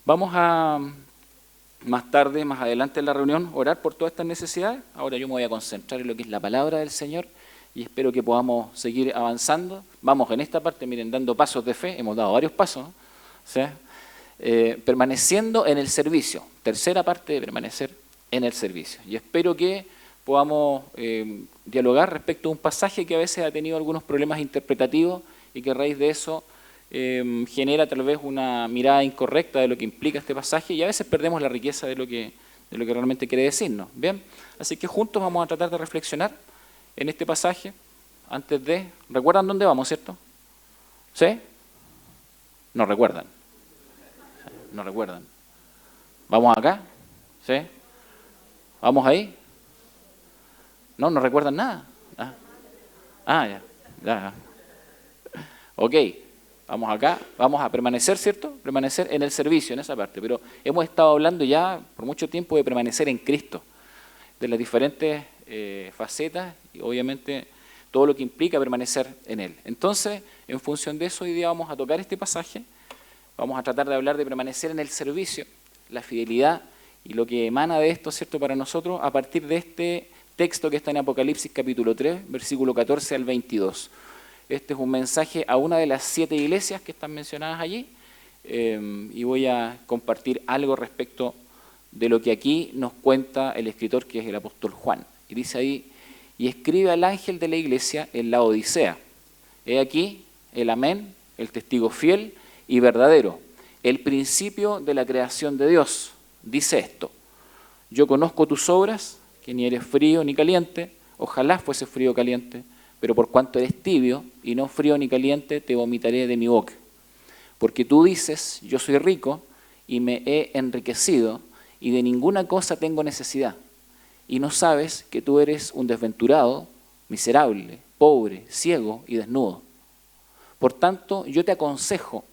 Vamos a, más tarde, más adelante en la reunión, orar por todas estas necesidades. Ahora yo me voy a concentrar en lo que es la palabra del Señor y espero que podamos seguir avanzando. Vamos en esta parte, miren, dando pasos de fe, hemos dado varios pasos, ¿no? ¿Sí? Permaneciendo en el servicio. Tercera parte de permanecer en el servicio. Y espero que podamos dialogar respecto a un pasaje que a veces ha tenido algunos problemas interpretativos y que a raíz de eso genera tal vez una mirada incorrecta de lo que implica este pasaje y a veces perdemos la riqueza de lo que realmente quiere decirnos. ¿Bien? Así que juntos vamos a tratar de reflexionar en este pasaje antes de... ¿Recuerdan dónde vamos, cierto? ¿Sí? No recuerdan. No recuerdan. ¿Vamos acá? ¿Sí? ¿Vamos ahí? No recuerdan nada. Ya. Ok, vamos acá, vamos a permanecer, ¿cierto? Permanecer en el servicio, en esa parte. Pero hemos estado hablando ya por mucho tiempo de permanecer en Cristo, de las diferentes facetas y obviamente todo lo que implica permanecer en Él. Entonces, en función de eso, hoy día vamos a tocar este pasaje. Vamos a tratar de hablar de permanecer en el servicio, la fidelidad y lo que emana de esto, ¿cierto?, para nosotros a partir de este texto que está en Apocalipsis capítulo 3, versículo 14 al 22. Este es un mensaje a una de las 7 iglesias que están mencionadas allí y voy a compartir algo respecto de lo que aquí nos cuenta el escritor, que es el apóstol Juan. Y dice ahí, y escribe al ángel de la iglesia en la Odisea. He aquí el amén, el testigo fiel y verdadero, el principio de la creación de Dios. Dice esto: yo conozco tus obras, que ni eres frío ni caliente, ojalá fuese frío o caliente, pero por cuanto eres tibio y no frío ni caliente, te vomitaré de mi boca. Porque tú dices, yo soy rico y me he enriquecido y de ninguna cosa tengo necesidad, y no sabes que tú eres un desventurado, miserable, pobre, ciego y desnudo. Por tanto, yo te aconsejo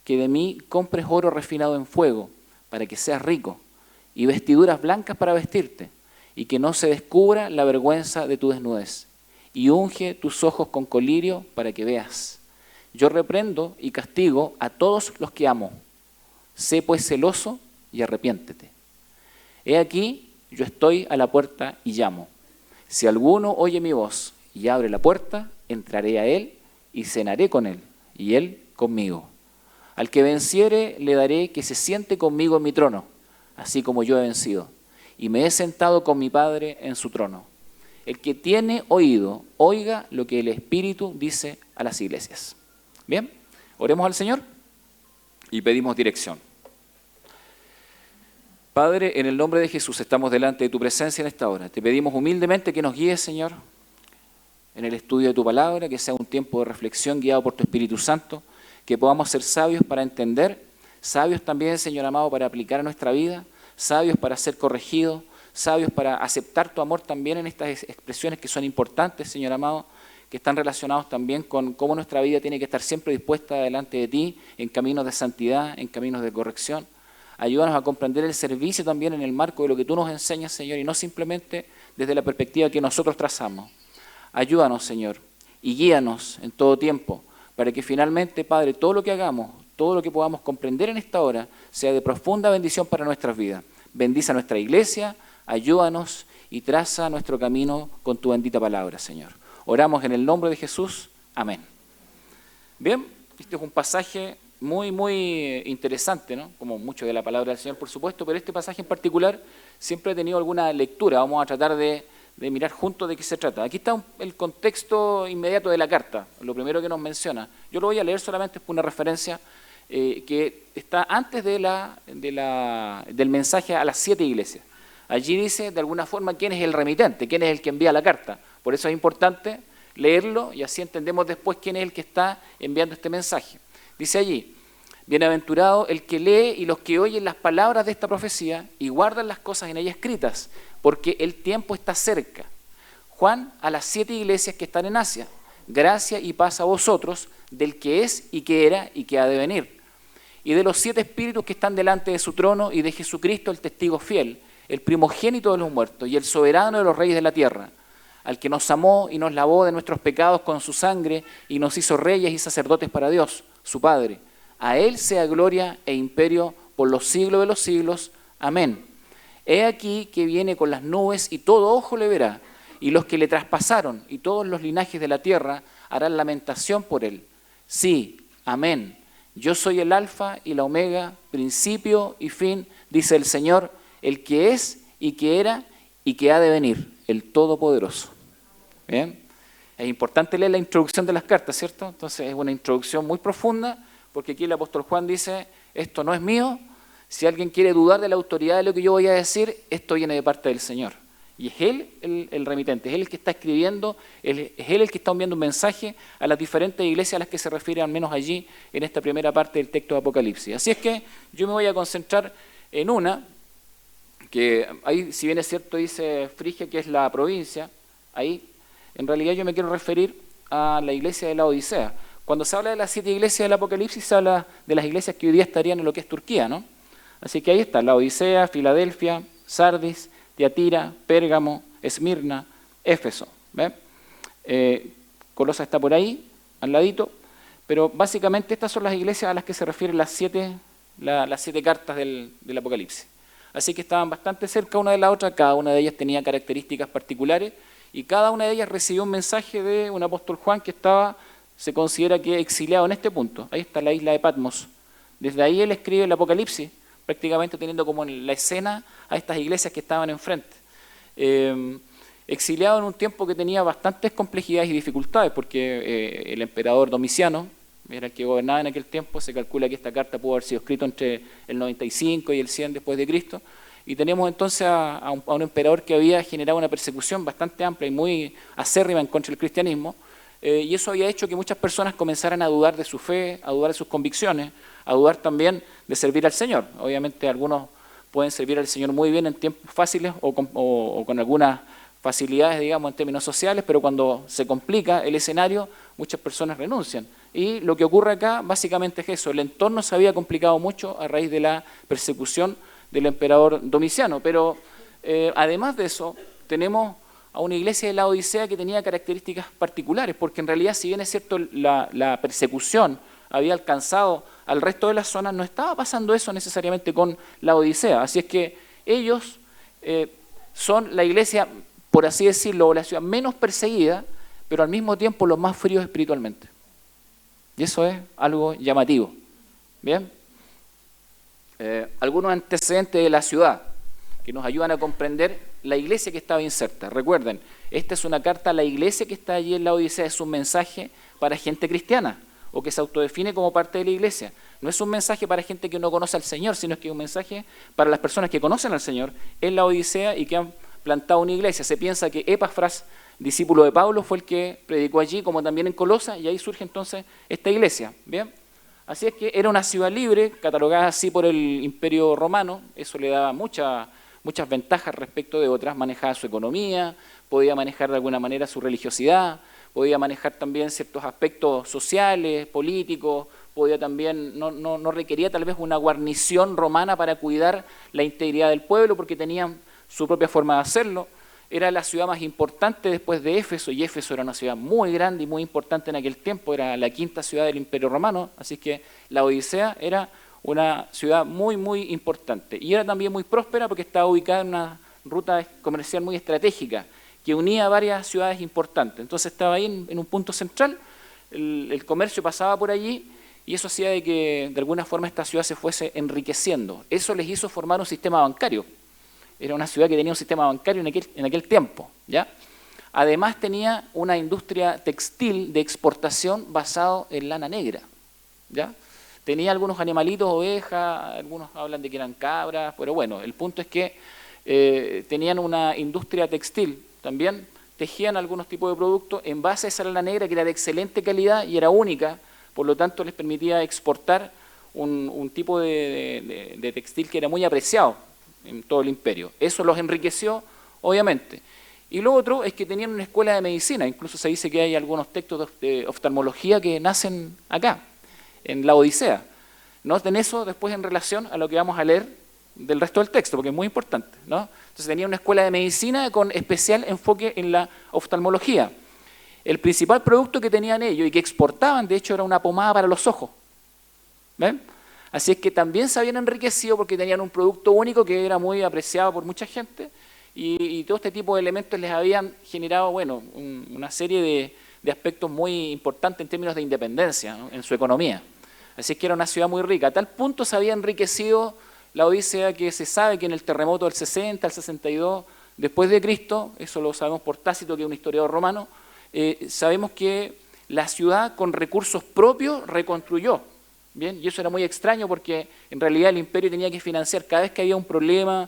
que de mí compres oro refinado en fuego, para que seas rico, y vestiduras blancas para vestirte, y que no se descubra la vergüenza de tu desnudez, y unge tus ojos con colirio para que veas. Yo reprendo y castigo a todos los que amo. Sé pues celoso y arrepiéntete. He aquí, yo estoy a la puerta y llamo. Si alguno oye mi voz y abre la puerta, entraré a él y cenaré con él, y él conmigo. Al que venciere le daré que se siente conmigo en mi trono, así como yo he vencido, y me he sentado con mi Padre en su trono. El que tiene oído, oiga lo que el Espíritu dice a las iglesias. Bien, oremos al Señor y pedimos dirección. Padre, en el nombre de Jesús estamos delante de tu presencia en esta hora. Te pedimos humildemente que nos guíes, Señor, en el estudio de tu palabra, que sea un tiempo de reflexión guiado por tu Espíritu Santo, que podamos ser sabios para entender, sabios también, Señor amado, para aplicar a nuestra vida, sabios para ser corregidos, sabios para aceptar tu amor también en estas expresiones que son importantes, Señor amado, que están relacionados también con cómo nuestra vida tiene que estar siempre dispuesta delante de ti, en caminos de santidad, en caminos de corrección. Ayúdanos a comprender el servicio también en el marco de lo que tú nos enseñas, Señor, y no simplemente desde la perspectiva que nosotros trazamos. Ayúdanos, Señor, y guíanos en todo tiempo, para que finalmente, Padre, todo lo que hagamos, todo lo que podamos comprender en esta hora, sea de profunda bendición para nuestras vidas. Bendice a nuestra iglesia, ayúdanos y traza nuestro camino con tu bendita palabra, Señor. Oramos en el nombre de Jesús. Amén. Bien, este es un pasaje muy, muy interesante, ¿no? Como mucho de la palabra del Señor, por supuesto, pero este pasaje en particular siempre he tenido alguna lectura. Vamos a tratar de mirar juntos de qué se trata. Aquí está el contexto inmediato de la carta, lo primero que nos menciona. Yo lo voy a leer solamente por una referencia que está antes del mensaje a las 7 iglesias. Allí dice, de alguna forma, quién es el remitente, quién es el que envía la carta. Por eso es importante leerlo y así entendemos después quién es el que está enviando este mensaje. Dice allí, bienaventurado el que lee y los que oyen las palabras de esta profecía y guardan las cosas en ella escritas, porque el tiempo está cerca. Juan, a las 7 iglesias que están en Asia, gracia y paz a vosotros, del que es y que era y que ha de venir, y de los 7 espíritus que están delante de su trono y de Jesucristo el testigo fiel, el primogénito de los muertos y el soberano de los reyes de la tierra, al que nos amó y nos lavó de nuestros pecados con su sangre y nos hizo reyes y sacerdotes para Dios, su Padre. A Él sea gloria e imperio por los siglos de los siglos. Amén. He aquí que viene con las nubes y todo ojo le verá, y los que le traspasaron y todos los linajes de la tierra harán lamentación por él. Sí, amén. Yo soy el alfa y la omega, principio y fin, dice el Señor, el que es y que era y que ha de venir, el Todopoderoso. ¿Bien? Es importante leer la introducción de las cartas, ¿cierto? Entonces es una introducción muy profunda, porque aquí el apóstol Juan dice, esto no es mío, si alguien quiere dudar de la autoridad de lo que yo voy a decir, esto viene de parte del Señor. Y es Él el remitente, es Él el que está escribiendo, es Él el que está enviando un mensaje a las diferentes iglesias a las que se refiere, al menos allí, en esta primera parte del texto de Apocalipsis. Así es que yo me voy a concentrar en una, que ahí, si bien es cierto, dice Frigia, que es la provincia, ahí en realidad yo me quiero referir a la iglesia de la Odisea. Cuando se habla de las 7 iglesias del Apocalipsis, se habla de las iglesias que hoy día estarían en lo que es Turquía, ¿no? Así que ahí está, la Odisea, Filadelfia, Sardis, Tiatira, Pérgamo, Esmirna, Éfeso. ¿Ve? Colosa está por ahí, al ladito, pero básicamente estas son las iglesias a las que se refieren las 7 cartas del Apocalipsis. Así que estaban bastante cerca una de la otra, cada una de ellas tenía características particulares y cada una de ellas recibió un mensaje de un apóstol Juan que estaba, se considera que exiliado en este punto. Ahí está la isla de Patmos. Desde ahí él escribe el Apocalipsis, prácticamente teniendo como la escena a estas iglesias que estaban enfrente. Exiliado en un tiempo que tenía bastantes complejidades y dificultades, porque el emperador Domiciano era el que gobernaba en aquel tiempo. Se calcula que esta carta pudo haber sido escrita entre el 95 y el 100 después de Cristo, y tenemos entonces a un emperador que había generado una persecución bastante amplia y muy acérrima en contra del cristianismo, y eso había hecho que muchas personas comenzaran a dudar de su fe, a dudar de sus convicciones, a dudar también de servir al Señor. Obviamente algunos pueden servir al Señor muy bien en tiempos fáciles o con algunas facilidades, digamos, en términos sociales, pero cuando se complica el escenario, muchas personas renuncian. Y lo que ocurre acá básicamente es eso, el entorno se había complicado mucho a raíz de la persecución del emperador Domiciano, pero además de eso tenemos a una iglesia de la Odisea que tenía características particulares, porque en realidad, si bien es cierto la persecución había alcanzado al resto de las zonas, no estaba pasando eso necesariamente con la Odisea. Así es que ellos son la iglesia, por así decirlo, o la ciudad menos perseguida, pero al mismo tiempo los más fríos espiritualmente. Y eso es algo llamativo. ¿Bien? Algunos antecedentes de la ciudad que nos ayudan a comprender la iglesia que estaba inserta. Recuerden, esta es una carta a la iglesia que está allí en la Odisea, es un mensaje para gente cristiana o que se autodefine como parte de la iglesia. No es un mensaje para gente que no conoce al Señor, sino que es un mensaje para las personas que conocen al Señor en la Odisea y que han plantado una iglesia. Se piensa que Epafras, discípulo de Pablo, fue el que predicó allí, como también en Colosa, y ahí surge entonces esta iglesia. ¿Bien? Así es que era una ciudad libre, catalogada así por el Imperio Romano. Eso le daba muchas ventajas respecto de otras. Manejaba su economía, podía manejar de alguna manera su religiosidad, podía manejar también ciertos aspectos sociales, políticos, podía también, no requería tal vez una guarnición romana para cuidar la integridad del pueblo, porque tenían su propia forma de hacerlo. Era la ciudad más importante después de Éfeso, y Éfeso era una ciudad muy grande y muy importante en aquel tiempo, era la 5ª ciudad del Imperio Romano, así que la Odisea era una ciudad muy, muy importante. Y era también muy próspera porque estaba ubicada en una ruta comercial muy estratégica que unía varias ciudades importantes. Entonces estaba ahí en un punto central, el comercio pasaba por allí y eso hacía de que de alguna forma esta ciudad se fuese enriqueciendo. Eso les hizo formar un sistema bancario. Era una ciudad que tenía un sistema bancario en aquel tiempo, ¿ya? Además tenía una industria textil de exportación basado en lana negra, ¿ya? Tenía algunos animalitos, ovejas, algunos hablan de que eran cabras, pero bueno, el punto es que tenían una industria textil también, tejían algunos tipos de productos en base a esa lana negra que era de excelente calidad y era única, por lo tanto les permitía exportar un tipo de textil que era muy apreciado en todo el imperio. Eso los enriqueció, obviamente. Y lo otro es que tenían una escuela de medicina, incluso se dice que hay algunos textos de oftalmología que nacen acá, en la Odisea. Noten eso después en relación a lo que vamos a leer del resto del texto, porque es muy importante, ¿no? Entonces tenían una escuela de medicina con especial enfoque en la oftalmología. El principal producto que tenían ellos y que exportaban, de hecho, era una pomada para los ojos. ¿Ven? Así es que también se habían enriquecido porque tenían un producto único que era muy apreciado por mucha gente y todo este tipo de elementos les habían generado, bueno, una serie de aspectos muy importantes en términos de independencia, ¿no?, en su economía. Así es que era una ciudad muy rica. A tal punto se había enriquecido la Odisea que se sabe que en el terremoto del 60 al 62 después de Cristo, eso lo sabemos por Tácito, que es un historiador romano, sabemos que la ciudad con recursos propios reconstruyó. Bien, y eso era muy extraño porque en realidad el imperio tenía que financiar cada vez que había un problema,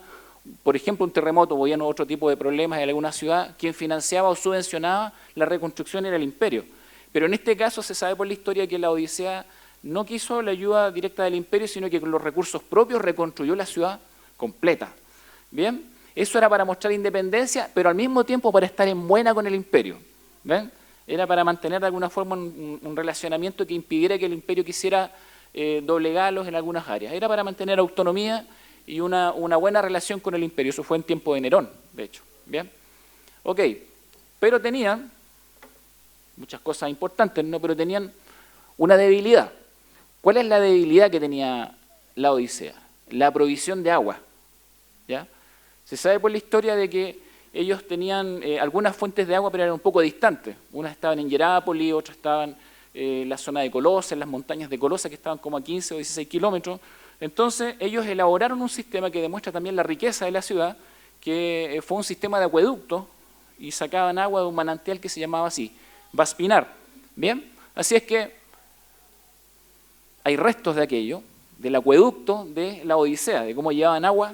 por ejemplo un terremoto o había otro tipo de problemas en alguna ciudad, quien financiaba o subvencionaba la reconstrucción era el imperio. Pero en este caso se sabe por la historia que la Odisea no quiso la ayuda directa del imperio, sino que con los recursos propios reconstruyó la ciudad completa. Bien, eso era para mostrar independencia, pero al mismo tiempo para estar en buena con el imperio. ¿Ven? Era para mantener de alguna forma un relacionamiento que impidiera que el imperio quisiera doblegarlos en algunas áreas. Era para mantener autonomía y una buena relación con el imperio. Eso fue en tiempo de Nerón, de hecho. ¿Bien? Ok, pero tenían muchas cosas importantes, ¿no? Pero tenían una debilidad. ¿Cuál es la debilidad que tenía la Odisea? La provisión de agua. ¿Ya? Se sabe por la historia de que ellos tenían algunas fuentes de agua, pero eran un poco distantes. Unas estaban en Hierápolis, otras estaban en la zona de Colosa, en las montañas de Colosa, que estaban como a 15 o 16 kilómetros. Entonces, ellos elaboraron un sistema que demuestra también la riqueza de la ciudad, que fue un sistema de acueducto, y sacaban agua de un manantial que se llamaba así, Vaspinar. ¿Bien? Así es que hay restos de aquello, del acueducto de la Odisea, de cómo llevaban agua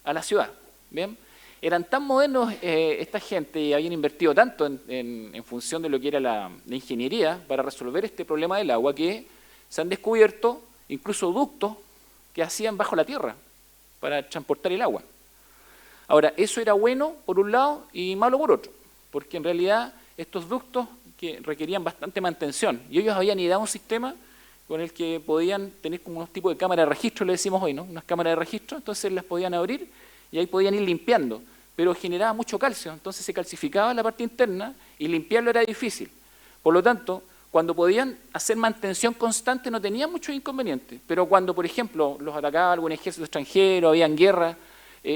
a la ciudad. ¿Bien? Eran tan modernos esta gente y habían invertido tanto en función de lo que era la ingeniería para resolver este problema del agua que se han descubierto incluso ductos que hacían bajo la tierra para transportar el agua. Ahora, eso era bueno por un lado y malo por otro, porque en realidad estos ductos que requerían bastante mantención y ellos habían ideado un sistema con el que podían tener como unos tipos de cámara de registro, le decimos hoy, ¿no? Unas cámaras de registro, entonces las podían abrir y ahí podían ir limpiando, pero generaba mucho calcio, entonces se calcificaba la parte interna y limpiarlo era difícil. Por lo tanto, cuando podían hacer mantención constante no tenían muchos inconvenientes, pero cuando, por ejemplo, los atacaba algún ejército extranjero, habían guerra,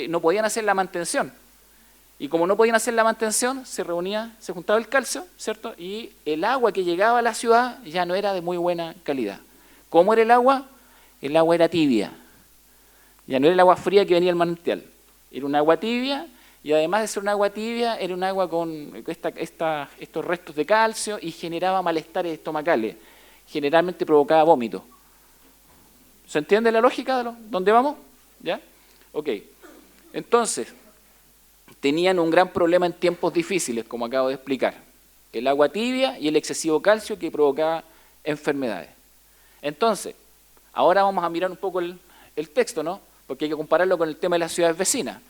no podían hacer la mantención. Y como no podían hacer la mantención, se juntaba el calcio, ¿cierto? Y el agua que llegaba a la ciudad ya no era de muy buena calidad. ¿Cómo era el agua? El agua era tibia. Ya no era el agua fría que venía del manantial. Era un agua tibia y además de ser un agua tibia, era un agua con estos restos de calcio y generaba malestares estomacales. Generalmente provocaba vómito. ¿Se entiende la lógica de dónde vamos? ¿Ya? Ok. Entonces, tenían un gran problema en tiempos difíciles, como acabo de explicar. El agua tibia y el excesivo calcio que provocaba enfermedades. Entonces, ahora vamos a mirar un poco el texto, ¿no? Porque hay que compararlo con el tema de las ciudades vecinas.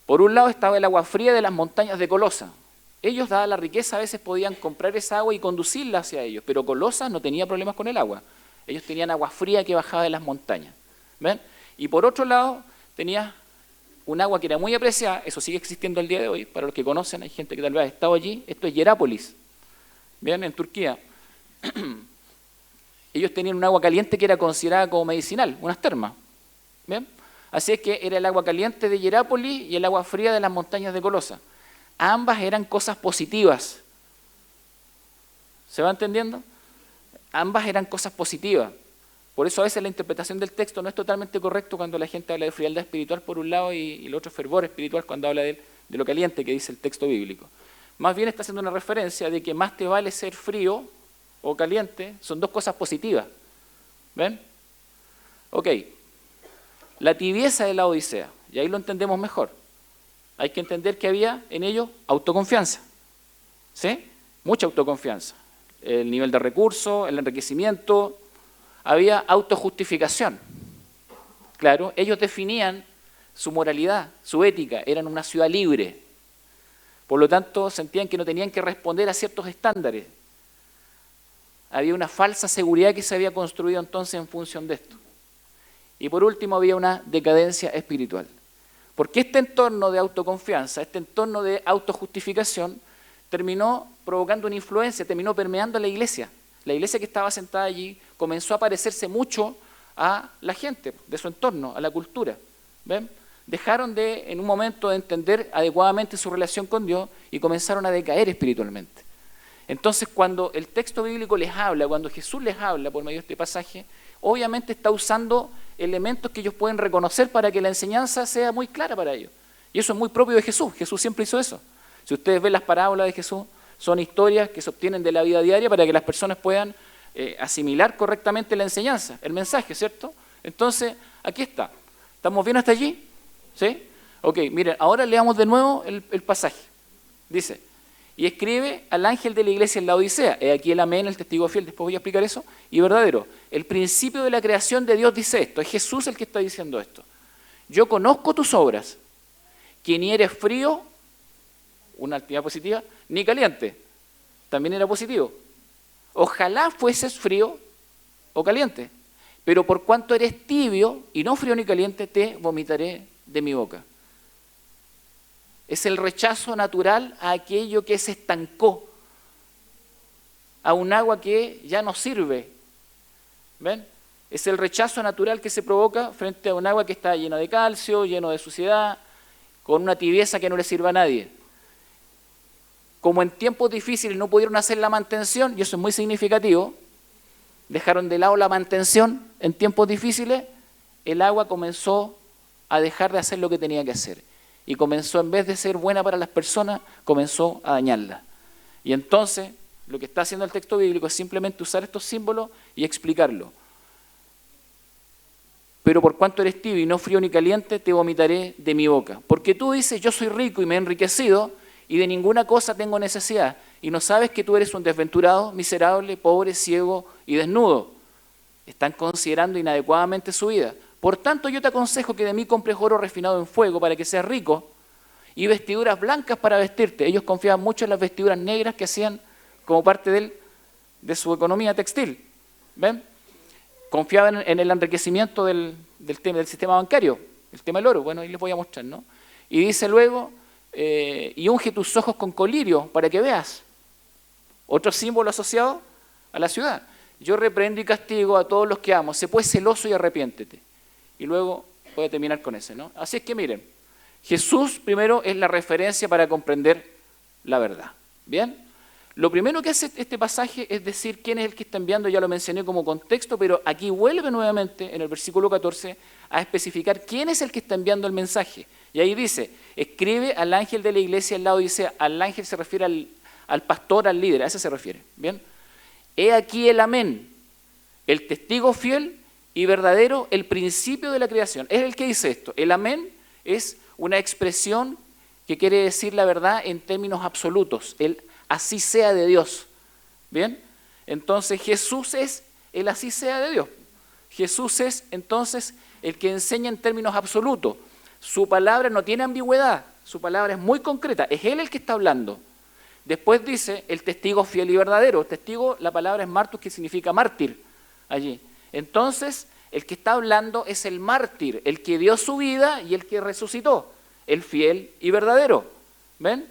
Por un lado estaba el agua fría de las montañas de Colosa. Ellos, dada la riqueza, a veces podían comprar esa agua y conducirla hacia ellos, pero Colosa no tenía problemas con el agua. Ellos tenían agua fría que bajaba de las montañas. ¿Ven? Y por otro lado, tenía un agua que era muy apreciada, eso sigue existiendo al día de hoy, para los que conocen, hay gente que tal vez ha estado allí, esto es Hierápolis, ¿bien? En Turquía. Ellos tenían un agua caliente que era considerada como medicinal, unas termas, ¿bien? Así es que era el agua caliente de Hierápolis y el agua fría de las montañas de Colosa. Ambas eran cosas positivas. ¿Se va entendiendo? Ambas eran cosas positivas. Por eso a veces la interpretación del texto no es totalmente correcta cuando la gente habla de frialdad espiritual por un lado y el otro fervor espiritual cuando habla de lo caliente que dice el texto bíblico. Más bien está haciendo una referencia de que más te vale ser frío o caliente, son dos cosas positivas. ¿Ven? Ok. La tibieza de la Odisea, y ahí lo entendemos mejor. Hay que entender que había en ello autoconfianza. ¿Sí? Mucha autoconfianza. El nivel de recursos, el enriquecimiento, había autojustificación. Claro, ellos definían su moralidad, su ética, eran una ciudad libre. Por lo tanto, sentían que no tenían que responder a ciertos estándares. Había una falsa seguridad que se había construido entonces en función de esto. Y por último, había una decadencia espiritual. Porque este entorno de autoconfianza, este entorno de autojustificación, terminó provocando una influencia, terminó permeando a la iglesia. la iglesia que estaba sentada allí comenzó a parecerse mucho a la gente de su entorno, a la cultura. ¿Ven? Dejaron en un momento de entender adecuadamente su relación con Dios y comenzaron a decaer espiritualmente. Entonces, cuando el texto bíblico les habla, cuando Jesús les habla por medio de este pasaje, obviamente está usando elementos que ellos pueden reconocer para que la enseñanza sea muy clara para ellos. Y eso es muy propio de Jesús. Jesús siempre hizo eso. Si ustedes ven las parábolas de Jesús, son historias que se obtienen de la vida diaria para que las personas puedan asimilar correctamente la enseñanza, el mensaje, ¿cierto? Entonces, aquí está. ¿Estamos bien hasta allí? ¿Sí? Ok, miren, ahora leamos de nuevo el pasaje. Dice, y escribe al ángel de la iglesia en la Odisea. He aquí el amén, el testigo fiel, después voy a explicar eso. Y verdadero, el principio de la creación de Dios dice esto. Es Jesús el que está diciendo esto. Yo conozco tus obras, que ni eres frío, una actividad positiva, ni caliente. También era positivo. Ojalá fueses frío o caliente. Pero por cuanto eres tibio y no frío ni caliente, te vomitaré de mi boca. Es el rechazo natural a aquello que se estancó, a un agua que ya no sirve. ¿Ven? Es el rechazo natural que se provoca frente a un agua que está llena de calcio, lleno de suciedad, con una tibieza que no le sirve a nadie. Como en tiempos difíciles no pudieron hacer la mantención, y eso es muy significativo, dejaron de lado la mantención en tiempos difíciles, el agua comenzó a dejar de hacer lo que tenía que hacer. Y comenzó, en vez de ser buena para las personas, comenzó a dañarlas. Y entonces, lo que está haciendo el texto bíblico es simplemente usar estos símbolos y explicarlo. Pero por cuanto eres tibio y no frío ni caliente, te vomitaré de mi boca. Porque tú dices, yo soy rico y me he enriquecido, y de ninguna cosa tengo necesidad. Y no sabes que tú eres un desventurado, miserable, pobre, ciego y desnudo. Están considerando inadecuadamente su vida. Por tanto, yo te aconsejo que de mí compres oro refinado en fuego para que seas rico y vestiduras blancas para vestirte. Ellos confiaban mucho en las vestiduras negras que hacían como parte de su economía textil. ¿Ven? Confiaban en el enriquecimiento del sistema bancario, el tema del oro. Bueno, ahí les voy a mostrar, ¿no? Y dice luego, y unge tus ojos con colirio para que veas. Otro símbolo asociado a la ciudad. Yo reprendo y castigo a todos los que amo. Sé pues celoso y arrepiéntete. Y luego voy a terminar con ese, ¿no? Así es que miren, Jesús primero es la referencia para comprender la verdad. ¿Bien? Lo primero que hace este pasaje es decir quién es el que está enviando, ya lo mencioné como contexto, pero aquí vuelve nuevamente en el versículo 14 a especificar quién es el que está enviando el mensaje. Y ahí dice, escribe al ángel de la iglesia en la Odisea. Al ángel se refiere al pastor, al líder, a ese se refiere. ¿Bien? He aquí el amén, el testigo fiel y verdadero, el principio de la creación. Es el que dice esto. El amén es una expresión que quiere decir la verdad en términos absolutos. El así sea de Dios. ¿Bien? Entonces Jesús es el así sea de Dios. Jesús es entonces el que enseña en términos absolutos. Su palabra no tiene ambigüedad. Su palabra es muy concreta. Es Él el que está hablando. Después dice el testigo fiel y verdadero. Testigo, la palabra es martus, que significa mártir allí. Entonces, el que está hablando es el mártir, el que dio su vida y el que resucitó, el fiel y verdadero. ¿Ven?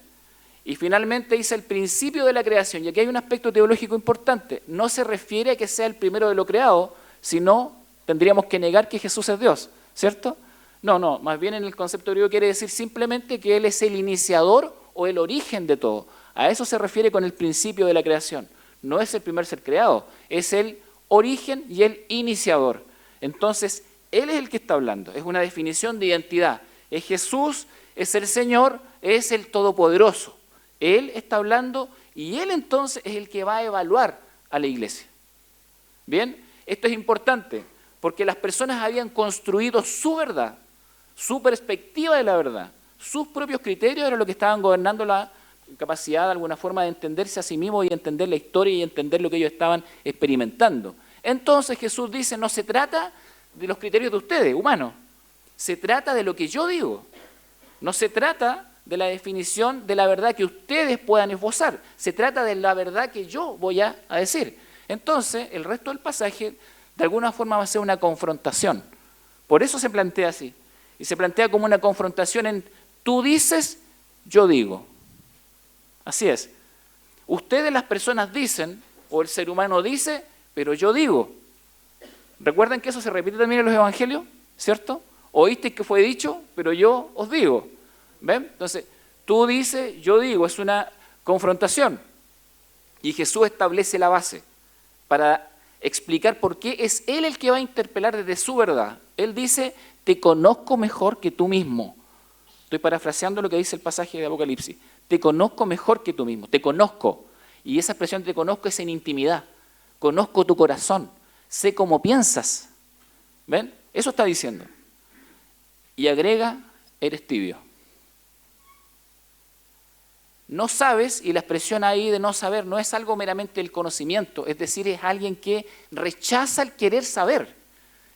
Y finalmente dice el principio de la creación. Y aquí hay un aspecto teológico importante. No se refiere a que sea el primero de lo creado, sino tendríamos que negar que Jesús es Dios, ¿cierto? No, más bien en el concepto griego quiere decir simplemente que Él es el iniciador o el origen de todo. A eso se refiere con el principio de la creación. No es el primer ser creado, es el origen y el iniciador. Entonces, Él es el que está hablando, es una definición de identidad. Es Jesús, es el Señor, es el Todopoderoso. Él está hablando y Él entonces es el que va a evaluar a la iglesia. Bien, esto es importante porque las personas habían construido su verdad, su perspectiva de la verdad, sus propios criterios eran lo que estaban gobernando la capacidad de alguna forma de entenderse a sí mismos y entender la historia y entender lo que ellos estaban experimentando. Entonces Jesús dice, no se trata de los criterios de ustedes, humanos, se trata de lo que yo digo, no se trata de la definición de la verdad que ustedes puedan esbozar, se trata de la verdad que yo voy a decir. Entonces, el resto del pasaje de alguna forma va a ser una confrontación, por eso se plantea así, y se plantea como una confrontación en tú dices, yo digo. Así es. Ustedes las personas dicen O el ser humano dice, pero yo digo. ¿Recuerdan que eso se repite también en los evangelios? ¿Cierto? Oísteis que fue dicho, pero yo os digo. ¿Ven? Entonces, tú dices, yo digo, es una confrontación. Y Jesús establece la base para explicar por qué es Él el que va a interpelar desde su verdad. Él dice, te conozco mejor que tú mismo. Estoy parafraseando lo que dice el pasaje de Apocalipsis. Te conozco mejor que tú mismo, te conozco. Y esa expresión te conozco es en intimidad. Conozco tu corazón, sé cómo piensas. ¿Ven? Eso está diciendo. Y agrega, eres tibio. No sabes, y la expresión ahí de no saber no es algo meramente el conocimiento, es decir, es alguien que rechaza el querer saber.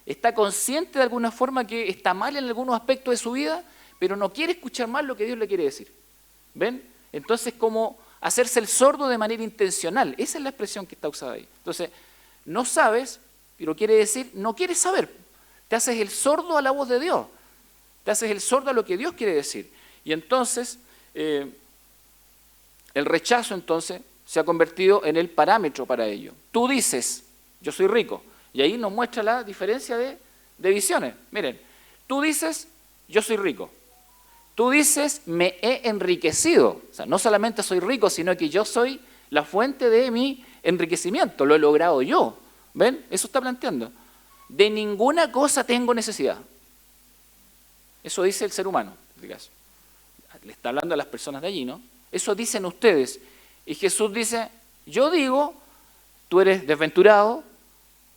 Está consciente de alguna forma que está mal en algunos aspectos de su vida, pero no quiere escuchar más lo que Dios le quiere decir. ¿Ven? Entonces, como hacerse el sordo de manera intencional. Esa es la expresión que está usada ahí. Entonces, no sabes, pero quiere decir, no quieres saber. Te haces el sordo a la voz de Dios. Te haces el sordo a lo que Dios quiere decir. Y entonces, el rechazo entonces se ha convertido en el parámetro para ello. Tú dices, yo soy rico. Y ahí nos muestra la diferencia de visiones. Miren, tú dices, yo soy rico. Tú dices, me he enriquecido. O sea, no solamente soy rico, sino que yo soy la fuente de mi enriquecimiento. Lo he logrado yo. ¿Ven? Eso está planteando. De ninguna cosa tengo necesidad. Eso dice el ser humano, en este caso. Le está hablando a las personas de allí, ¿no? Eso dicen ustedes. Y Jesús dice, yo digo, tú eres desventurado,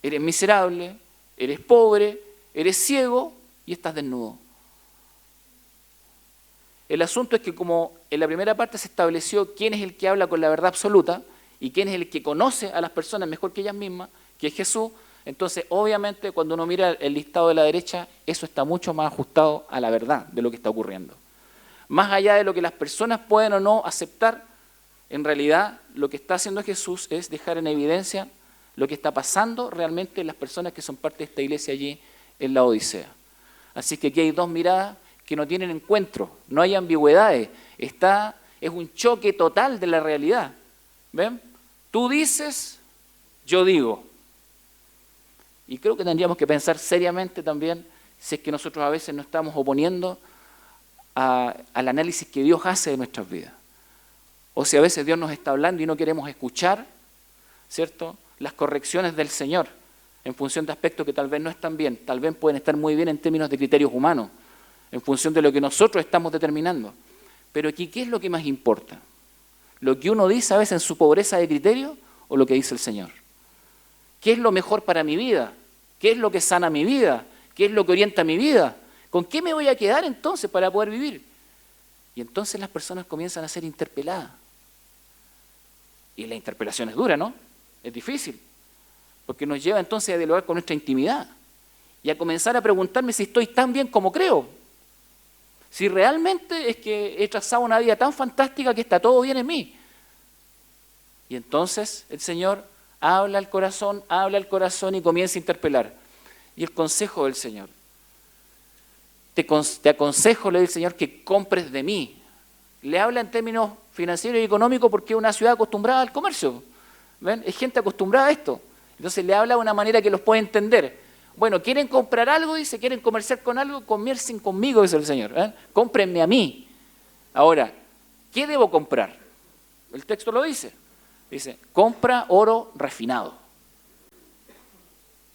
eres miserable, eres pobre, eres ciego y estás desnudo. El asunto es que como en la primera parte se estableció quién es el que habla con la verdad absoluta y quién es el que conoce a las personas mejor que ellas mismas, que es Jesús, entonces obviamente cuando uno mira el listado de la derecha, eso está mucho más ajustado a la verdad de lo que está ocurriendo. Más allá de lo que las personas pueden o no aceptar, en realidad lo que está haciendo Jesús es dejar en evidencia lo que está pasando realmente en las personas que son parte de esta iglesia allí en la Odisea. Así que aquí hay dos miradas que no tienen encuentro, no hay ambigüedades, es un choque total de la realidad. ¿Ven? Tú dices, yo digo. Y creo que tendríamos que pensar seriamente también si es que nosotros a veces nos estamos oponiendo al análisis que Dios hace de nuestras vidas. O si a veces Dios nos está hablando y no queremos escuchar, ¿cierto?, las correcciones del Señor en función de aspectos que tal vez no están bien, tal vez pueden estar muy bien en términos de criterios humanos, en función de lo que nosotros estamos determinando. Pero aquí, ¿qué es lo que más importa? ¿Lo que uno dice a veces en su pobreza de criterio o lo que dice el Señor? ¿Qué es lo mejor para mi vida? ¿Qué es lo que sana mi vida? ¿Qué es lo que orienta mi vida? ¿Con qué me voy a quedar entonces para poder vivir? Y entonces las personas comienzan a ser interpeladas. Y la interpelación es dura, ¿no? Es difícil. Porque nos lleva entonces a dialogar con nuestra intimidad. Y a comenzar a preguntarme si estoy tan bien como creo. Si realmente es que he trazado una vida tan fantástica que está todo bien en mí. Y entonces el Señor habla al corazón y comienza a interpelar. Y el consejo del Señor. Te aconsejo, le dice el Señor, que compres de mí. Le habla en términos financieros y económicos porque es una ciudad acostumbrada al comercio. ¿Ven? Es gente acostumbrada a esto. Entonces le habla de una manera que los puede entender. Bueno, ¿quieren comprar algo? Dice, ¿quieren comerciar con algo? Comercien conmigo, dice el Señor. Cómprenme a mí. Ahora, ¿qué debo comprar? El texto lo dice. Dice, compra oro refinado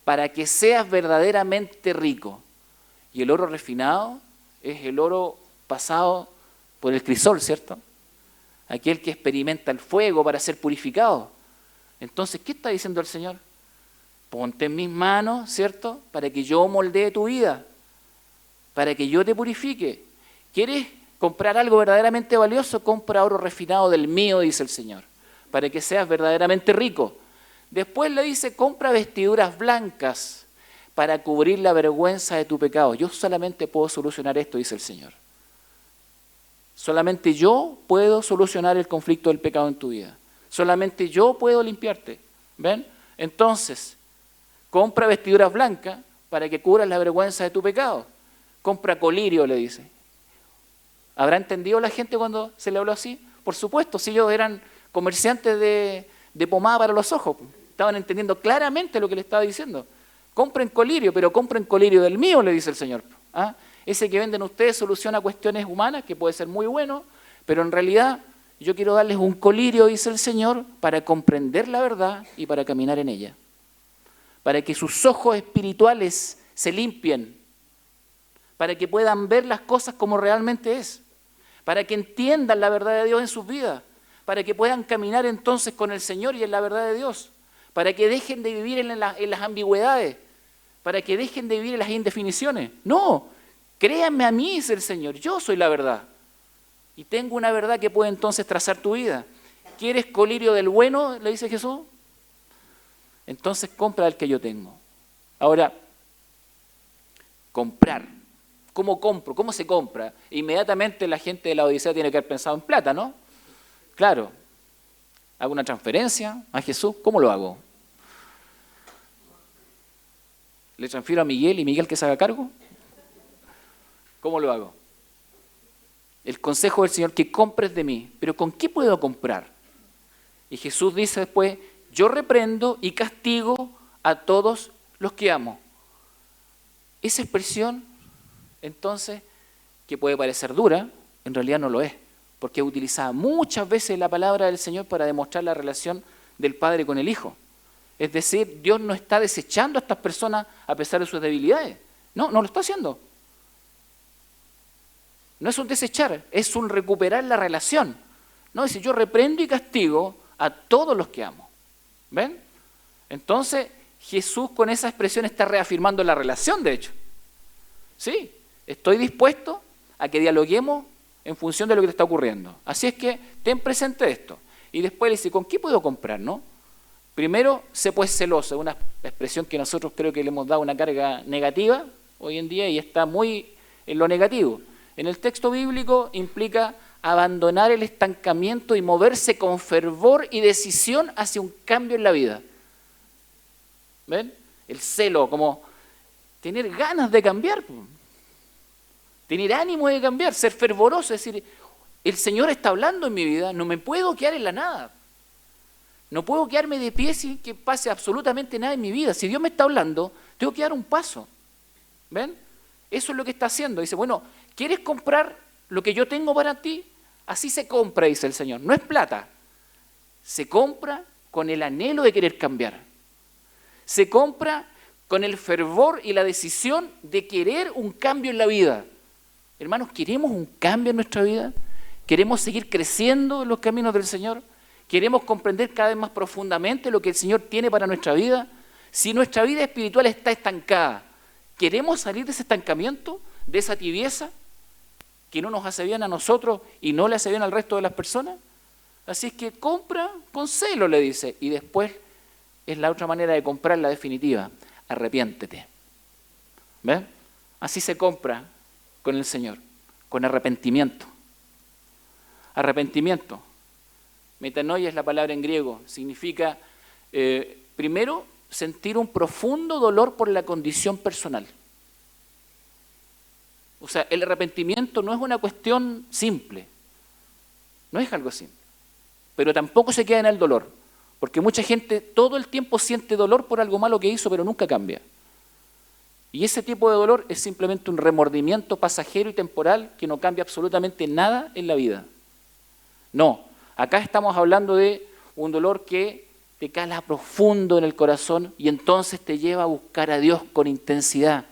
para que seas verdaderamente rico. Y el oro refinado es el oro pasado por el crisol, ¿cierto? Aquel que experimenta el fuego para ser purificado. Entonces, ¿qué está diciendo el Señor? Ponte en mis manos, ¿cierto? Para que yo moldee tu vida, para que yo te purifique. ¿Quieres comprar algo verdaderamente valioso? Compra oro refinado del mío, dice el Señor, para que seas verdaderamente rico. Después le dice, compra vestiduras blancas para cubrir la vergüenza de tu pecado. Yo solamente puedo solucionar esto, dice el Señor. Solamente yo puedo solucionar el conflicto del pecado en tu vida. Solamente yo puedo limpiarte. ¿Ven? Entonces, compra vestiduras blancas para que cubras la vergüenza de tu pecado. Compra colirio, le dice. ¿Habrá entendido la gente cuando se le habló así? Por supuesto, si ellos eran comerciantes de de pomada para los ojos. Estaban entendiendo claramente lo que le estaba diciendo. Compren colirio, pero compren colirio del mío, le dice el Señor. ¿Ah? Ese que venden ustedes soluciona cuestiones humanas, que puede ser muy bueno, pero en realidad yo quiero darles un colirio, dice el Señor, para comprender la verdad y para caminar en ella. Para que sus ojos espirituales se limpien, para que puedan ver las cosas como realmente es, para que entiendan la verdad de Dios en sus vidas, para que puedan caminar entonces con el Señor y en la verdad de Dios, para que dejen de vivir en las ambigüedades, para que dejen de vivir en las indefiniciones. No, créanme a mí, dice el Señor, yo soy la verdad. Y tengo una verdad que puede entonces trazar tu vida. ¿Quieres colirio del bueno? Le dice Jesús. Entonces compra el que yo tengo. Ahora, comprar. ¿Cómo compro? ¿Cómo se compra? Inmediatamente la gente de la Odisea tiene que haber pensado en plata, ¿no? Claro. ¿Hago una transferencia a Jesús? ¿Cómo lo hago? ¿Le transfiero a Miguel y Miguel que se haga cargo? ¿Cómo lo hago? El consejo del Señor, que compres de mí. ¿Pero con qué puedo comprar? Y Jesús dice después, yo reprendo y castigo a todos los que amo. Esa expresión, entonces, que puede parecer dura, en realidad no lo es, porque es utilizada muchas veces la palabra del Señor para demostrar la relación del Padre con el Hijo. Es decir, Dios no está desechando a estas personas a pesar de sus debilidades. No, no lo está haciendo. No es un desechar, es un recuperar la relación. No, dice, yo reprendo y castigo a todos los que amo. ¿Ven? Entonces, Jesús con esa expresión está reafirmando la relación, de hecho. Sí, estoy dispuesto a que dialoguemos en función de lo que te está ocurriendo. Así es que ten presente esto. Y después le dice, ¿con qué puedo comprar? ¿No? Primero, sé pues celoso, una expresión que nosotros creo que le hemos dado una carga negativa hoy en día y está muy en lo negativo. En el texto bíblico implica abandonar el estancamiento y moverse con fervor y decisión hacia un cambio en la vida. ¿Ven? El celo, como tener ganas de cambiar, tener ánimo de cambiar, ser fervoroso, es decir, el Señor está hablando en mi vida, no me puedo quedar en la nada. No puedo quedarme de pie sin que pase absolutamente nada en mi vida. Si Dios me está hablando, tengo que dar un paso. ¿Ven? Eso es lo que está haciendo. Dice, bueno, ¿quieres comprar lo que yo tengo para ti? Así se compra, dice el Señor. No es plata. Se compra con el anhelo de querer cambiar. Se compra con el fervor y la decisión de querer un cambio en la vida. Hermanos, ¿queremos un cambio en nuestra vida? ¿Queremos seguir creciendo en los caminos del Señor? ¿Queremos comprender cada vez más profundamente lo que el Señor tiene para nuestra vida? Si nuestra vida espiritual está estancada, ¿queremos salir de ese estancamiento, de esa tibieza que no nos hace bien a nosotros y no le hace bien al resto de las personas? Así es que compra con celo, le dice, y después es la otra manera de comprar, la definitiva, arrepiéntete. ¿Ven? Así se compra con el Señor, con arrepentimiento. Arrepentimiento. Metanoia es la palabra en griego, significa, primero, sentir un profundo dolor por la condición personal. O sea, el arrepentimiento no es una cuestión simple, no es algo simple, pero tampoco se queda en el dolor, porque mucha gente todo el tiempo siente dolor por algo malo que hizo, pero nunca cambia. Y ese tipo de dolor es simplemente un remordimiento pasajero y temporal que no cambia absolutamente nada en la vida. No. Acá estamos hablando de un dolor que te cala profundo en el corazón y entonces te lleva a buscar a Dios con intensidad,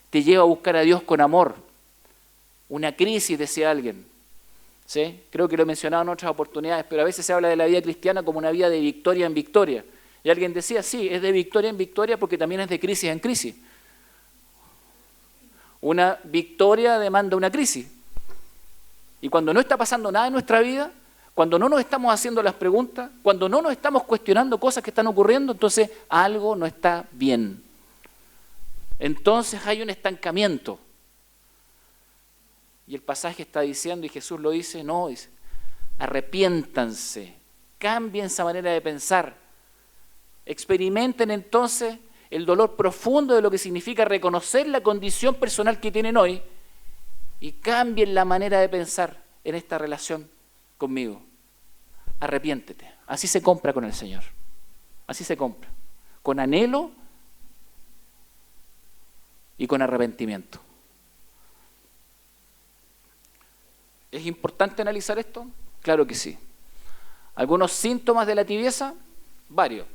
te lleva a buscar a Dios con amor. Una crisis, decía alguien. ¿Sí? Creo que lo he mencionado en otras oportunidades, pero a veces se habla de la vida cristiana como una vida de victoria en victoria. Y alguien decía, sí, es de victoria en victoria porque también es de crisis en crisis. Una victoria demanda una crisis. Y cuando no está pasando nada en nuestra vida, cuando no nos estamos haciendo las preguntas, cuando no nos estamos cuestionando cosas que están ocurriendo, entonces algo no está bien. Entonces hay un estancamiento. Y el pasaje está diciendo, y Jesús lo dice, no, dice, arrepiéntanse, cambien esa manera de pensar, experimenten entonces el dolor profundo de lo que significa reconocer la condición personal que tienen hoy y cambien la manera de pensar en esta relación conmigo. Arrepiéntete. Así se compra con el Señor. Así se compra. Con anhelo y con arrepentimiento. ¿Es importante analizar esto? Claro que sí. ¿Algunos síntomas de la tibieza? Varios.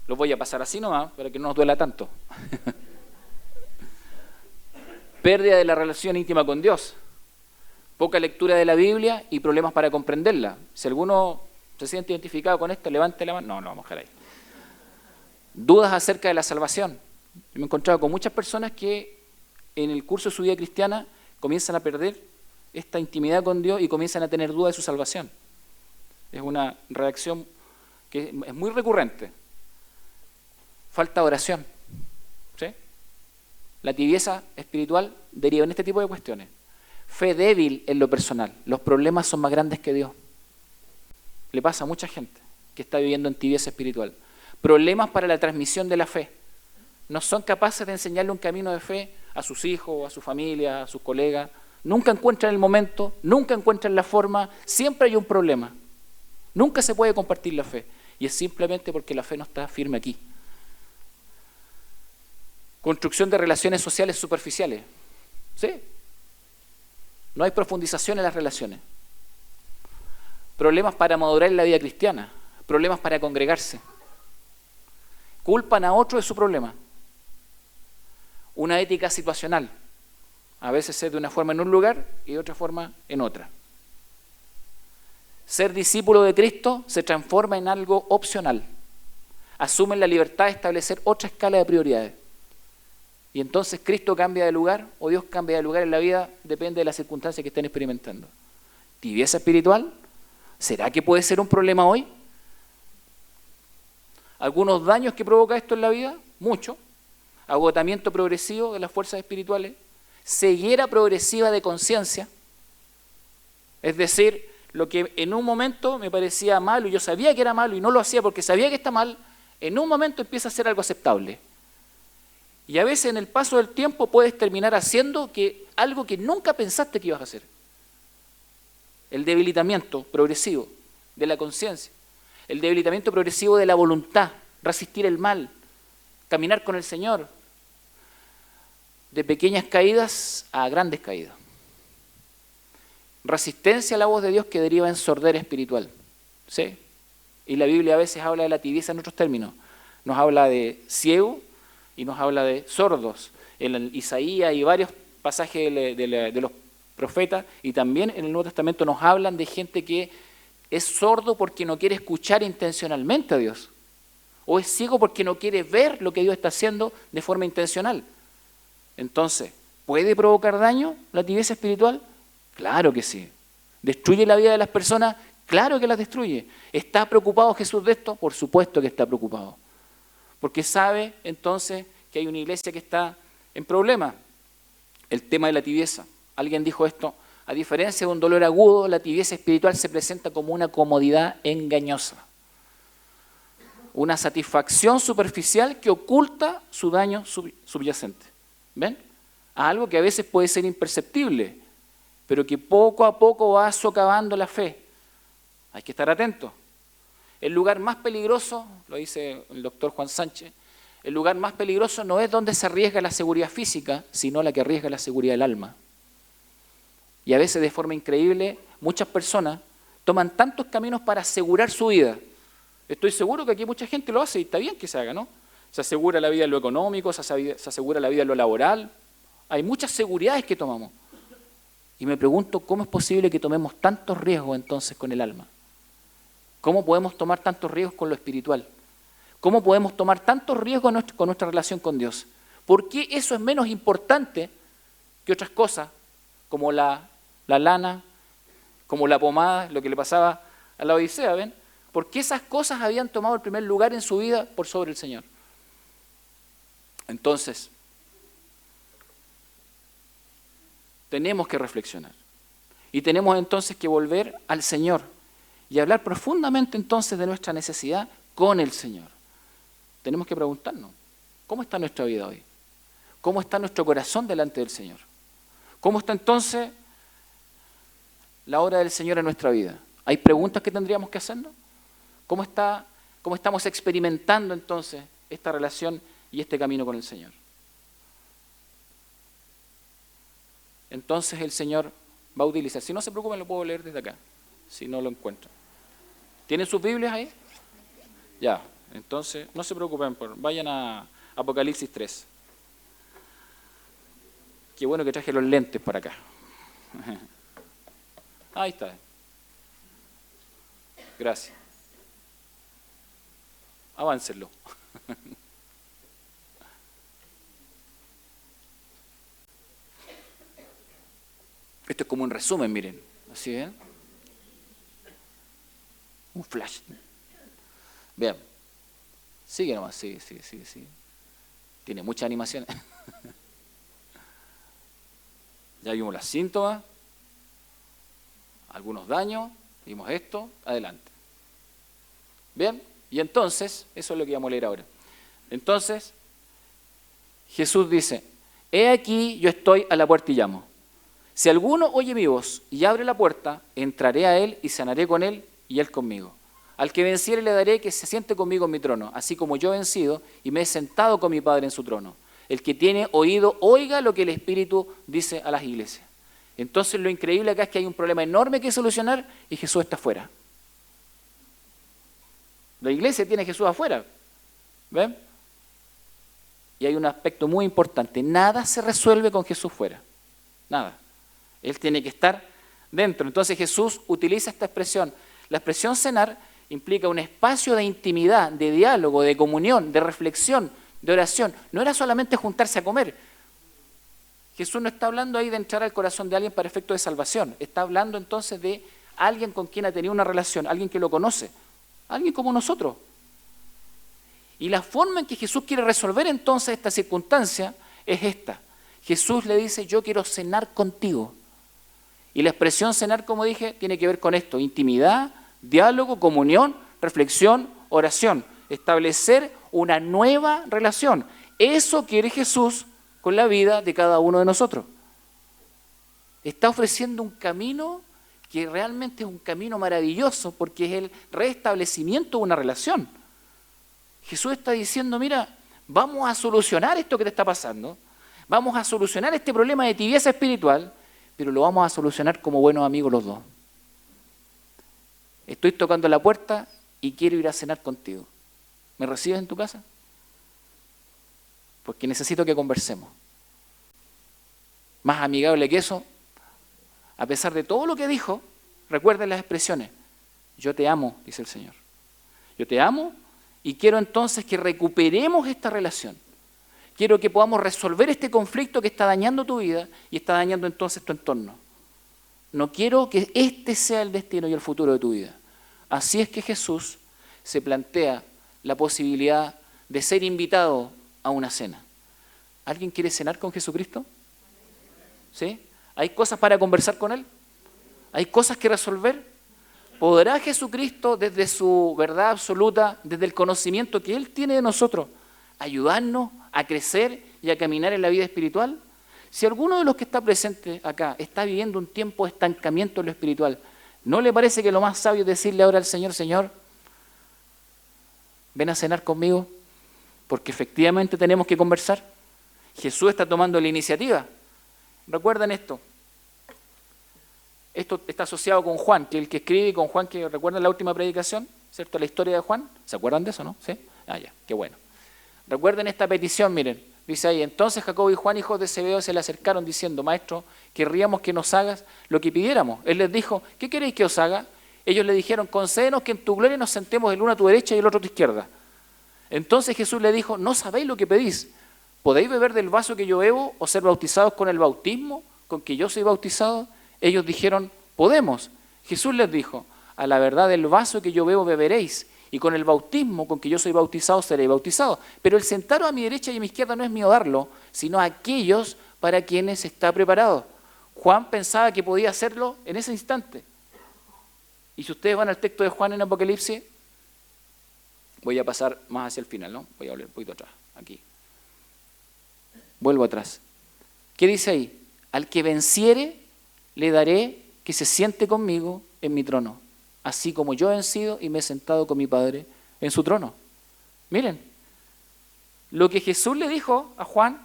Los voy a pasar así nomás para que no nos duela tanto. Pérdida de la relación íntima con Dios. Poca lectura de la Biblia y problemas para comprenderla. Si alguno se siente identificado con esto, levante la mano. No vamos a dejar ahí. Dudas acerca de la salvación. Yo me he encontrado con muchas personas que en el curso de su vida cristiana comienzan a perder esta intimidad con Dios y comienzan a tener dudas de su salvación. Es una reacción que es muy recurrente. Falta de oración. ¿Sí? La tibieza espiritual deriva en este tipo de cuestiones. Fe débil en lo personal. Los problemas son más grandes que Dios. Le pasa a mucha gente que está viviendo en tibieza espiritual. Problemas para la transmisión de la fe. No son capaces de enseñarle un camino de fe a sus hijos, a su familia, a sus colegas. Nunca encuentran el momento, nunca encuentran la forma. Siempre hay un problema. Nunca se puede compartir la fe. Y es simplemente porque la fe no está firme aquí. Construcción de relaciones sociales superficiales. ¿Sí? No hay profundización en las relaciones. Problemas para madurar en la vida cristiana. Problemas para congregarse. Culpan a otro de su problema. Una ética situacional. A veces es de una forma en un lugar y de otra forma en otra. Ser discípulo de Cristo se transforma en algo opcional. Asumen la libertad de establecer otra escala de prioridades. Y entonces Cristo cambia de lugar o Dios cambia de lugar en la vida, depende de las circunstancias que estén experimentando. ¿Tibieza espiritual? ¿Será que puede ser un problema hoy? ¿Algunos daños que provoca esto en la vida? Mucho. Agotamiento progresivo de las fuerzas espirituales. Ceguera progresiva de conciencia. Es decir, lo que en un momento me parecía malo y yo sabía que era malo y no lo hacía porque sabía que está mal, en un momento empieza a ser algo aceptable. Y a veces en el paso del tiempo puedes terminar haciendo algo que nunca pensaste que ibas a hacer. El debilitamiento progresivo de la conciencia, el debilitamiento progresivo de la voluntad, resistir el mal, caminar con el Señor, de pequeñas caídas a grandes caídas. Resistencia a la voz de Dios que deriva en sordera espiritual. ¿Sí? Y la Biblia a veces habla de la tibieza en otros términos. Nos habla de ciego y nos habla de sordos. En Isaías y varios pasajes de los profetas y también en el Nuevo Testamento nos hablan de gente que es sordo porque no quiere escuchar intencionalmente a Dios. O es ciego porque no quiere ver lo que Dios está haciendo de forma intencional. Entonces, ¿puede provocar daño la tibieza espiritual? Claro que sí. ¿Destruye la vida de las personas? Claro que las destruye. ¿Está preocupado Jesús de esto? Por supuesto que está preocupado. Porque sabe entonces que hay una iglesia que está en problema. El tema de la tibieza. Alguien dijo esto, a diferencia de un dolor agudo, la tibieza espiritual se presenta como una comodidad engañosa. Una satisfacción superficial que oculta su daño subyacente. ¿Ven? Algo que a veces puede ser imperceptible, pero que poco a poco va socavando la fe. Hay que estar atento. El lugar más peligroso, lo dice el doctor Juan Sánchez, el lugar más peligroso no es donde se arriesga la seguridad física, sino la que arriesga la seguridad del alma. Y a veces de forma increíble, muchas personas toman tantos caminos para asegurar su vida. Estoy seguro que aquí mucha gente lo hace y está bien que se haga, ¿no? Se asegura la vida en lo económico, se asegura la vida en lo laboral. Hay muchas seguridades que tomamos. Y me pregunto, ¿cómo es posible que tomemos tantos riesgos entonces con el alma? ¿Cómo podemos tomar tantos riesgos con lo espiritual? ¿Cómo podemos tomar tantos riesgos con nuestra relación con Dios? ¿Por qué eso es menos importante que otras cosas, como la lana, como la pomada, lo que le pasaba a la Odisea, ¿ven? ¿Por qué esas cosas habían tomado el primer lugar en su vida por sobre el Señor? Entonces, tenemos que reflexionar. Y tenemos entonces que volver al Señor y hablar profundamente entonces de nuestra necesidad con el Señor. Tenemos que preguntarnos, ¿cómo está nuestra vida hoy? ¿Cómo está nuestro corazón delante del Señor? ¿Cómo está entonces la obra del Señor en nuestra vida? ¿Hay preguntas que tendríamos que hacernos? ¿Cómo estamos experimentando entonces esta relación y este camino con el Señor? Entonces el Señor va a utilizar. Si no se preocupen, lo puedo leer desde acá, si no lo encuentro. ¿Tienen sus Biblias ahí? Ya, entonces no se preocupen, vayan a Apocalipsis 3. Qué bueno que traje los lentes para acá. Ahí está. Gracias. Aváncenlo. Esto es como un resumen, miren. ¿Así ven? Un flash. Vean. Sigue nomás, sigue. Tiene mucha animación. Ya vimos las síntomas, algunos daños, vimos esto, adelante. Bien, y entonces, eso es lo que vamos a leer ahora. Entonces, Jesús dice, he aquí yo estoy a la puerta y llamo. Si alguno oye mi voz y abre la puerta, entraré a él y cenaré con él y él conmigo. Al que venciere le daré que se siente conmigo en mi trono, así como yo he vencido y me he sentado con mi Padre en su trono. El que tiene oído, oiga lo que el Espíritu dice a las iglesias. Entonces lo increíble acá es que hay un problema enorme que solucionar y Jesús está afuera. La iglesia tiene a Jesús afuera. ¿Ven? Y hay un aspecto muy importante. Nada se resuelve con Jesús fuera. Nada. Él tiene que estar dentro. Entonces Jesús utiliza esta expresión. La expresión cenar implica un espacio de intimidad, de diálogo, de comunión, de reflexión, de oración. No era solamente juntarse a comer. Jesús no está hablando ahí de entrar al corazón de alguien para efecto de salvación. Está hablando entonces de alguien con quien ha tenido una relación, alguien que lo conoce, alguien como nosotros. Y la forma en que Jesús quiere resolver entonces esta circunstancia es esta. Jesús le dice, yo quiero cenar contigo. Y la expresión cenar, como dije, tiene que ver con esto, intimidad, diálogo, comunión, reflexión, oración. Establecer una nueva relación. Eso quiere Jesús con la vida de cada uno de nosotros. Está ofreciendo un camino que realmente es un camino maravilloso porque es el restablecimiento de una relación. Jesús está diciendo, mira, vamos a solucionar esto que te está pasando, vamos a solucionar este problema de tibieza espiritual, pero lo vamos a solucionar como buenos amigos los dos. Estoy tocando la puerta y quiero ir a cenar contigo. ¿Me recibes en tu casa? Porque necesito que conversemos. Más amigable que eso, a pesar de todo lo que dijo, recuerden las expresiones. Yo te amo, dice el Señor. Yo te amo y quiero entonces que recuperemos esta relación. Quiero que podamos resolver este conflicto que está dañando tu vida y está dañando entonces tu entorno. No quiero que este sea el destino y el futuro de tu vida. Así es que Jesús se plantea la posibilidad de ser invitado a una cena. ¿Alguien quiere cenar con Jesucristo? ¿Sí? ¿Hay cosas para conversar con Él? ¿Hay cosas que resolver? ¿Podrá Jesucristo, desde su verdad absoluta, desde el conocimiento que Él tiene de nosotros, ayudarnos a crecer y a caminar en la vida espiritual? Si alguno de los que está presente acá está viviendo un tiempo de estancamiento en lo espiritual, ¿no le parece que lo más sabio es decirle ahora al Señor, Señor, ven a cenar conmigo? Porque efectivamente tenemos que conversar. Jesús está tomando la iniciativa. Recuerden esto. Esto está asociado con Juan, que el que escribe, y con Juan, que recuerdan la última predicación, ¿cierto? La historia de Juan. ¿Se acuerdan de eso, no? ¿Sí? Ah, ya, qué bueno. Recuerden esta petición, miren. Dice ahí, entonces Jacobo y Juan, hijos de Zebedeo, se le acercaron diciendo, Maestro, querríamos que nos hagas lo que pidiéramos. Él les dijo, ¿qué queréis que os haga? Ellos le dijeron, concédenos que en tu gloria nos sentemos el uno a tu derecha y el otro a tu izquierda. Entonces Jesús le dijo, no sabéis lo que pedís. ¿Podéis beber del vaso que yo bebo o ser bautizados con el bautismo con que yo soy bautizado? Ellos dijeron, podemos. Jesús les dijo, a la verdad del vaso que yo bebo beberéis, y con el bautismo con que yo soy bautizado seréis bautizados. Pero el sentaros a mi derecha y a mi izquierda no es mío darlo, sino a aquellos para quienes está preparado. Juan pensaba que podía hacerlo en ese instante. Y si ustedes van al texto de Juan en Apocalipsis, voy a pasar más hacia el final, ¿no? Voy a volver un poquito atrás, aquí. Vuelvo atrás. ¿Qué dice ahí? Al que venciere, le daré que se siente conmigo en mi trono. así como yo he vencido y me he sentado con mi Padre en su trono. Miren, lo que Jesús le dijo a Juan,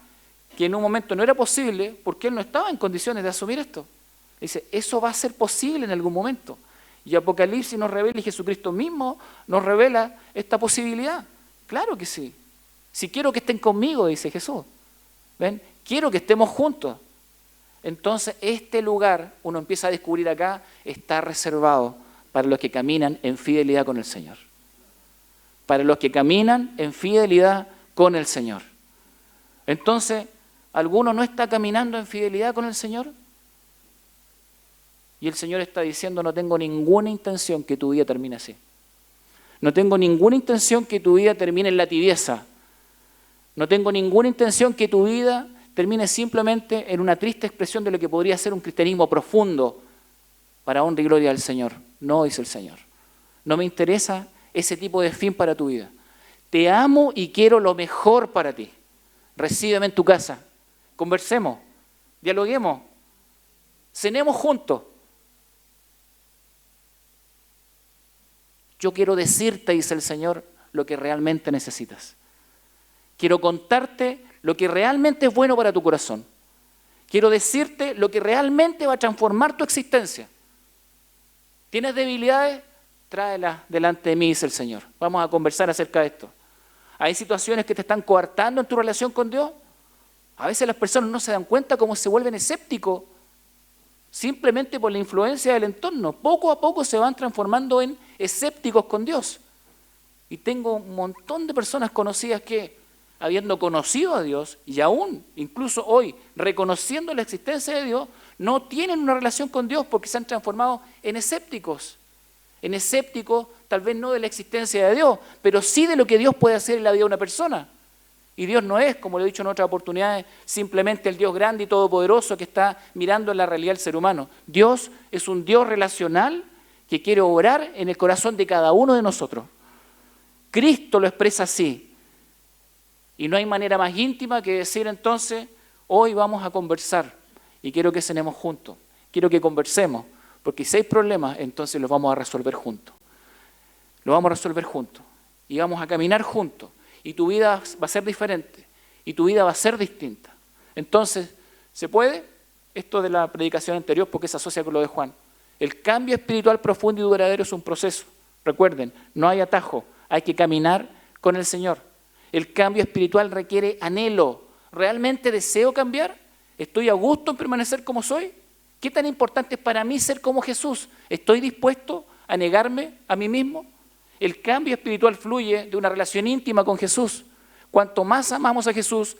que en un momento no era posible, porque él no estaba en condiciones de asumir esto. Dice, eso va a ser posible en algún momento. Y Apocalipsis nos revela, y Jesucristo mismo nos revela esta posibilidad. Claro que sí. Si quiero que estén conmigo, dice Jesús. ¿Ven? Quiero que estemos juntos. Entonces, este lugar, uno empieza a descubrir acá, está reservado para los que caminan en fidelidad con el Señor. Para los que caminan en fidelidad con el Señor. Entonces, ¿alguno no está caminando en fidelidad con el Señor? Y el Señor está diciendo, no tengo ninguna intención que tu vida termine así. No tengo ninguna intención que tu vida termine en la tibieza. No tengo ninguna intención que tu vida termine simplemente en una triste expresión de lo que podría ser un cristianismo profundo para honra y gloria del Señor. No, dice el Señor. No me interesa ese tipo de fin para tu vida. Te amo y quiero lo mejor para ti. Recíbeme en tu casa. Conversemos, dialoguemos, cenemos juntos. Yo quiero decirte, dice el Señor, lo que realmente necesitas. Quiero contarte lo que realmente es bueno para tu corazón. Quiero decirte lo que realmente va a transformar tu existencia. ¿Tienes debilidades? Tráelas delante de mí, dice el Señor. Vamos a conversar acerca de esto. ¿Hay situaciones que te están coartando en tu relación con Dios? A veces las personas no se dan cuenta cómo se vuelven escépticos simplemente por la influencia del entorno. Poco a poco se van transformando en escépticos con Dios. Y tengo un montón de personas conocidas que, habiendo conocido a Dios, y aún, incluso hoy, reconociendo la existencia de Dios, no tienen una relación con Dios porque se han transformado en escépticos. En escépticos, tal vez no de la existencia de Dios, pero sí de lo que Dios puede hacer en la vida de una persona. Y Dios no es, como lo he dicho en otras oportunidades, simplemente el Dios grande y todopoderoso que está mirando en la realidad del ser humano. Dios es un Dios relacional que quiere obrar en el corazón de cada uno de nosotros. Cristo lo expresa así. Y no hay manera más íntima que decir entonces, hoy vamos a conversar y quiero que cenemos juntos, quiero que conversemos, porque si hay problemas, entonces los vamos a resolver juntos. Los vamos a resolver juntos y vamos a caminar juntos. Y tu vida va a ser diferente, y tu vida va a ser distinta. Entonces, ¿se puede? Esto de la predicación anterior, porque se asocia con lo de Juan. El cambio espiritual profundo y duradero es un proceso. Recuerden, no hay atajo, hay que caminar con el Señor. El cambio espiritual requiere anhelo. ¿Realmente deseo cambiar? ¿Estoy a gusto en permanecer como soy? ¿Qué tan importante es para mí ser como Jesús? ¿Estoy dispuesto a negarme a mí mismo? El cambio espiritual fluye de una relación íntima con Jesús. Cuanto más amamos a Jesús,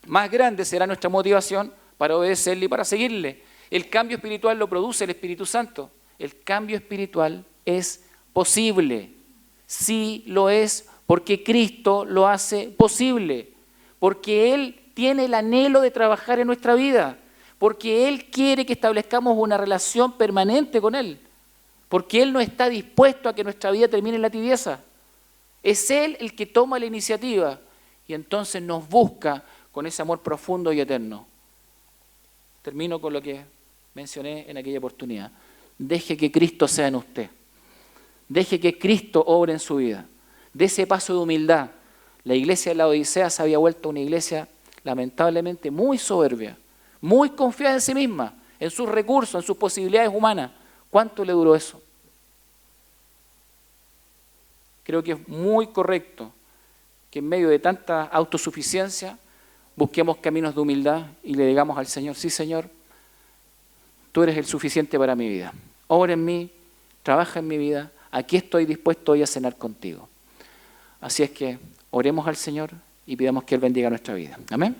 más grande será nuestra motivación para obedecerle y para seguirle. El cambio espiritual lo produce el Espíritu Santo. El cambio espiritual es posible. Sí lo es porque Cristo lo hace posible. Porque Él tiene el anhelo de trabajar en nuestra vida. Porque Él quiere que establezcamos una relación permanente con Él. Porque Él no está dispuesto a que nuestra vida termine en la tibieza. Es Él el que toma la iniciativa y entonces nos busca con ese amor profundo y eterno. Termino con lo que mencioné en aquella oportunidad. Deje que Cristo sea en usted. Deje que Cristo obre en su vida. De ese paso de humildad. La iglesia de la Odisea se había vuelto una iglesia lamentablemente muy soberbia, muy confiada en sí misma, en sus recursos, en sus posibilidades humanas. ¿Cuánto le duró eso? Creo que es muy correcto que en medio de tanta autosuficiencia busquemos caminos de humildad y le digamos al Señor, sí Señor, tú eres el suficiente para mi vida. Obra en mí, trabaja en mi vida, aquí estoy dispuesto hoy a cenar contigo. Así es que oremos al Señor y pidamos que Él bendiga nuestra vida. Amén.